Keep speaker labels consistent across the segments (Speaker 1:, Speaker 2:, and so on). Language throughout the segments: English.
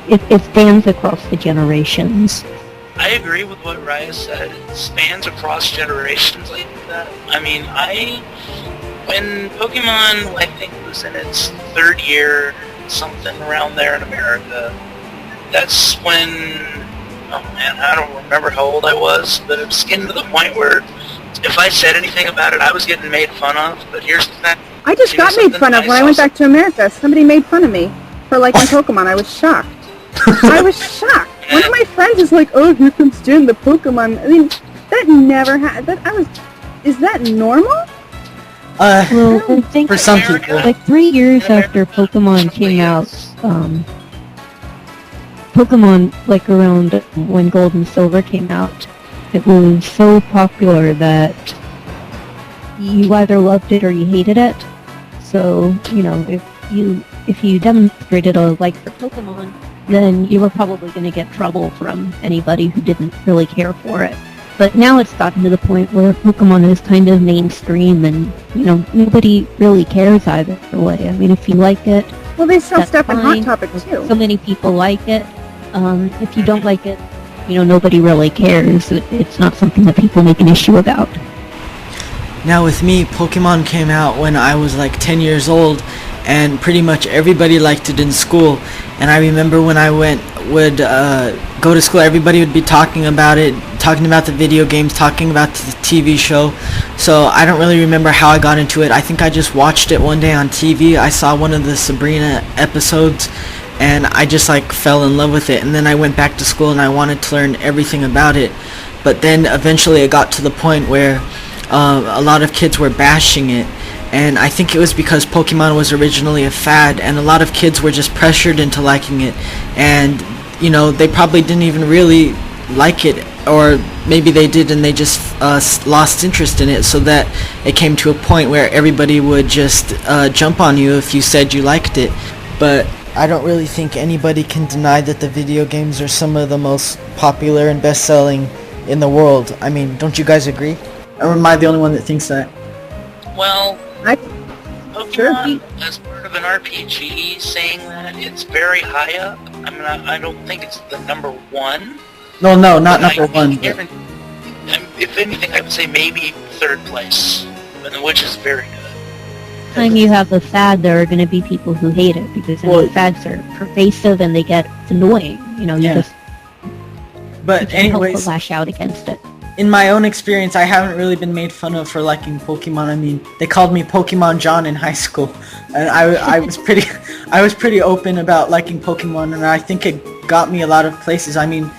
Speaker 1: it spans across the generations.
Speaker 2: I agree with what Raya said. It spans across generations like that. I mean, when Pokemon, I think, was in its third year, something around there in America, that's when, oh man, I don't remember how old I was, but it was getting to the point where if I said anything about it, I was getting made fun of. But here's the thing.
Speaker 3: I just got made fun of when I went back to America. Somebody made fun of me for liking Pokemon. I was shocked. I was shocked. One of my friends is like, "Oh, here comes Jen, the Pokemon." I mean, that never happened. Is that normal?
Speaker 1: Well, I think
Speaker 4: for some people,
Speaker 1: like 3 years after Pokemon came out, Pokemon, like around when Gold and Silver came out, it was so popular that you either loved it or you hated it. So, if you demonstrated a like for Pokemon, then you were probably going to get trouble from anybody who didn't really care for it. But now it's gotten to the point where Pokemon is kind of mainstream and, nobody really cares either way. I mean, if you like it,
Speaker 3: well, they sell stuff
Speaker 1: fine.
Speaker 3: in Hot Topic too.
Speaker 1: So many people like it. If you don't like it, nobody really cares. It's not something that people make an issue about.
Speaker 4: Now with me, Pokemon came out when I was like 10 years old, and pretty much everybody liked it in school. And I remember when I would go to school, everybody would be talking about it, talking about the video games, talking about the TV show. So I don't really remember how I got into it. I think I just watched it one day on TV. I saw one of the Sabrina episodes, and I just like fell in love with it. And then I went back to school and I wanted to learn everything about it. But then eventually it got to the point where a lot of kids were bashing it. And I think it was because Pokemon was originally a fad, and a lot of kids were just pressured into liking it. And, they probably didn't even really like it, or maybe they did and they just lost interest in it, so that it came to a point where everybody would just jump on you if you said you liked it. But I don't really think anybody can deny that the video games are some of the most popular and best-selling in the world. I mean, don't you guys agree? Or am I the only one that thinks that?
Speaker 2: Well, Pokemon,
Speaker 3: Sure.
Speaker 2: as part of an RPG, saying that it's very high up. I mean, I don't think it's the number one.
Speaker 4: No, not number one. But
Speaker 2: If anything, I would say maybe third place, which is very good.
Speaker 1: Time you have a fad, there are going to be people who hate it because fads are pervasive and they get annoying. You just
Speaker 4: But
Speaker 1: can't help but
Speaker 4: anyways,
Speaker 1: lash out against it.
Speaker 4: in my own experience, I haven't really been made fun of for liking Pokemon. I mean, they called me Pokemon John in high school, and I was pretty open about liking Pokemon, and I think it got me a lot of places. I mean,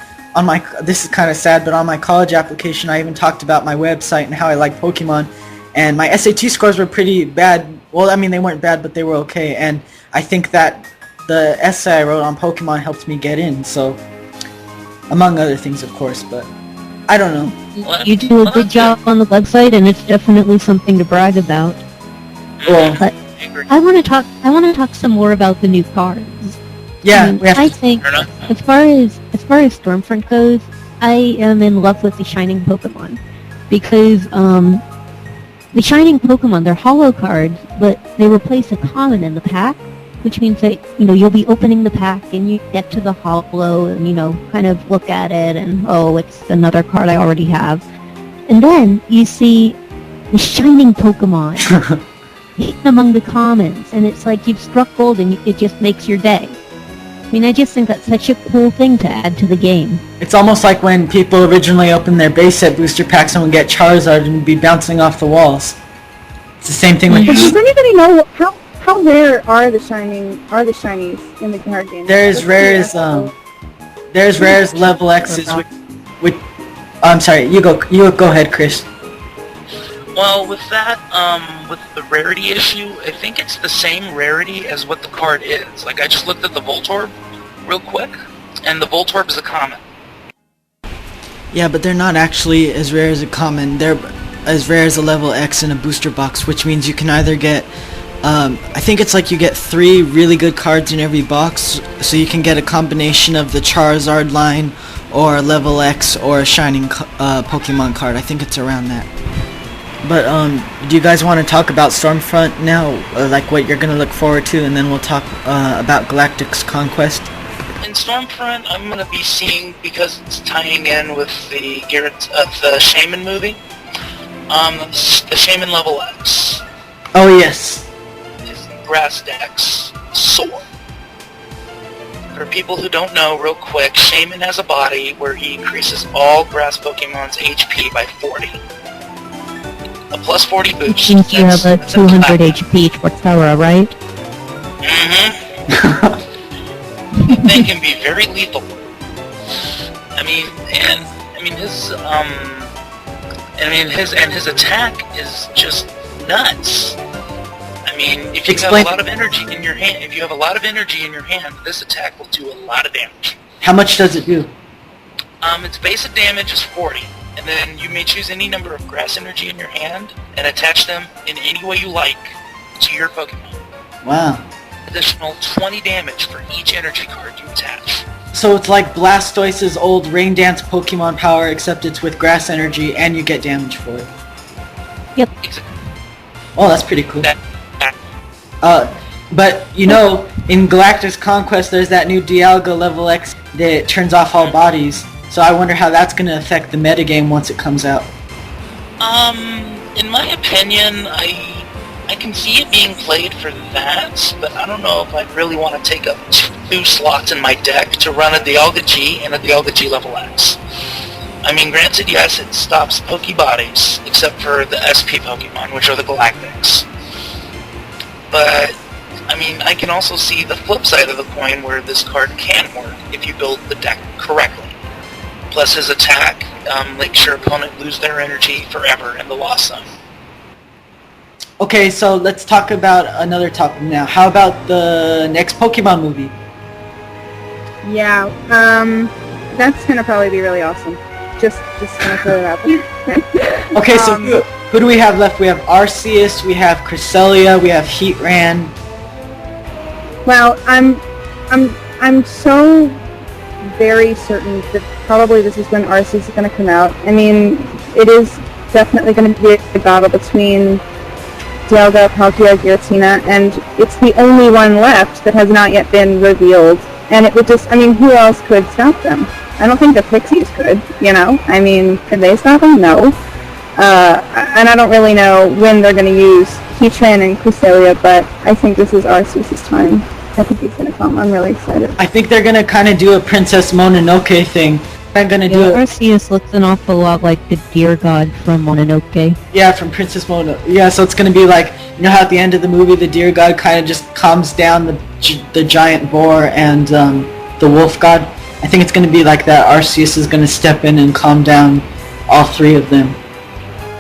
Speaker 4: this is kind of sad, but on my college application, I even talked about my website and how I like Pokemon, and my SAT scores were pretty bad. Well, I mean, they weren't bad, but they were okay, and I think that the essay I wrote on Pokemon helped me get in, so, among other things, of course, but I don't know.
Speaker 1: You do a good job on the website, and it's definitely something to brag about.
Speaker 4: Well,
Speaker 1: But I want to talk some more about the new cards.
Speaker 4: yeah,
Speaker 1: I think as far as Stormfront goes, I am in love with the Shining Pokemon because the Shining Pokemon, they're holo cards, but they replace a common in the pack, which means that you'll be opening the pack and you get to the holo and kind of look at it and it's another card I already have, and then you see the Shining Pokemon hidden among the commons, and it's like you've struck gold and it just makes your day. I mean, I just think that's such a cool thing to add to the game.
Speaker 4: it's almost like when people originally opened their base set booster packs and would get Charizard and be bouncing off the walls. It's the same thing with
Speaker 3: Does anybody know how rare are the shinies in the card game?
Speaker 4: They're as rare as level X's. With I'm sorry, you go ahead, Chris.
Speaker 2: Well, with that, with the rarity issue, I think it's the same rarity as what the card is. Like, I just looked at the Voltorb real quick, and the Voltorb is a common.
Speaker 4: Yeah, but they're not actually as rare as a common. They're as rare as a level X in a booster box, which means you can either get I think it's like you get 3 really good cards in every box, so you can get a combination of the Charizard line, or a level X, or a Shining Pokemon card. I think it's around that. But do you guys want to talk about Stormfront now, like what you're gonna look forward to, and then we'll talk about Galactic's Conquest?
Speaker 2: In Stormfront, I'm gonna be seeing, because it's tying in with the the Shaman movie. The Shaman level X.
Speaker 4: Oh yes.
Speaker 2: His grass decks soar. For people who don't know, real quick, Shaman has a body where he increases all grass Pokemon's HP by 40. A plus 40
Speaker 1: Which
Speaker 2: boost.
Speaker 1: means you have a 200 HP Torterra, right?
Speaker 2: Mm-hmm. The thing can be very lethal. His attack is just nuts. I mean, if you have a lot of energy in your hand, this attack will do a lot of damage.
Speaker 4: How much does it do?
Speaker 2: Its basic damage is 40, and then you may choose any number of grass energy in your hand and attach them in any way you like to your Pokemon.
Speaker 4: Wow.
Speaker 2: Additional 20 damage for each energy card you attach.
Speaker 4: So it's like Blastoise's old Rain Dance Pokemon power, except it's with grass energy, and you get damage for it.
Speaker 1: Yep.
Speaker 2: Exactly.
Speaker 4: Oh, that's pretty cool. But you know, in Galactic's Conquest, there's that new Dialga level X that turns off all bodies. So I wonder how that's going to affect the metagame once it comes out.
Speaker 2: In my opinion, I can see it being played for that, but I don't know if I really want to take up 2 slots in my deck to run a Dialga G and a Dialga G level X. I mean, granted, yes, it stops Pokebodies, except for the SP Pokemon, which are the Galactics. But, I mean, I can also see the flip side of the coin where this card can work if you build the deck correctly. Plus his attack makes your opponent lose their energy forever in the loss zone.
Speaker 4: Okay, so let's talk about another topic now. How about the next Pokemon movie?
Speaker 3: Yeah, that's gonna probably be really awesome. Just gonna throw it out there.
Speaker 4: Okay, so who do we have left? We have Arceus, we have Cresselia, we have Heatran.
Speaker 3: Well, I'm so very certain that probably this is when Arceus is going to come out. I mean, it is definitely going to be a battle between Dialga, Palkia, Giratina, and it's the only one left that has not yet been revealed. And it would just, I mean, who else could stop them? I don't think the Pixies could, you know? I mean, could they stop them? No. And I don't really know when they're going to use Heatran and Cresselia, but I think this is Arceus' time. I think he's going to come. I'm really excited.
Speaker 4: I think they're going to kind of do a Princess Mononoke thing. They're going to do it.
Speaker 1: Arceus looks an awful lot like the deer god from Mononoke.
Speaker 4: Yeah, from Princess Mononoke. Yeah, so it's going to be like, you know how at the end of the movie the deer god kind of just calms down the giant boar and the wolf god? I think it's going to be like that. Arceus is going to step in and calm down all 3 of them.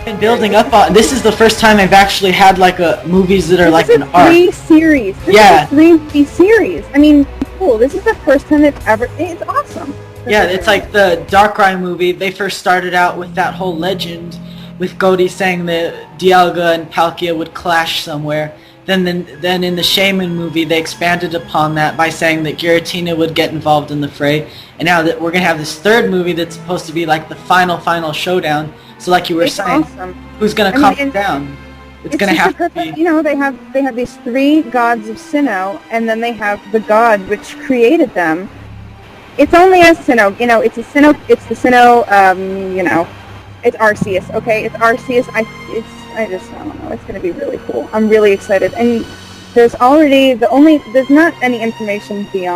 Speaker 4: And building up on this is the first time I've actually had like movies that are like an arc.
Speaker 3: This is a 3 series. This is a 3 series. I mean, cool. This is the first time it's ever. It's awesome.
Speaker 4: Yeah, it's like the Darkrai movie. They first started out with that whole legend with Goldie saying that Dialga and Palkia would clash somewhere. Then in the Shaman movie, they expanded upon that by saying that Giratina would get involved in the fray. And now that we're gonna have this 3rd movie that's supposed to be like the final showdown. So like you were saying,
Speaker 3: awesome.
Speaker 4: Who's gonna calm it down? It's gonna have to be.
Speaker 3: You know, they have these 3 gods of Sinnoh, and then they have the god which created them. It's only a Sinnoh, you know. It's the Sinnoh. You know, it's Arceus. Okay, it's Arceus. I don't know. It's gonna be really cool. I'm really excited, and there's not any information beyond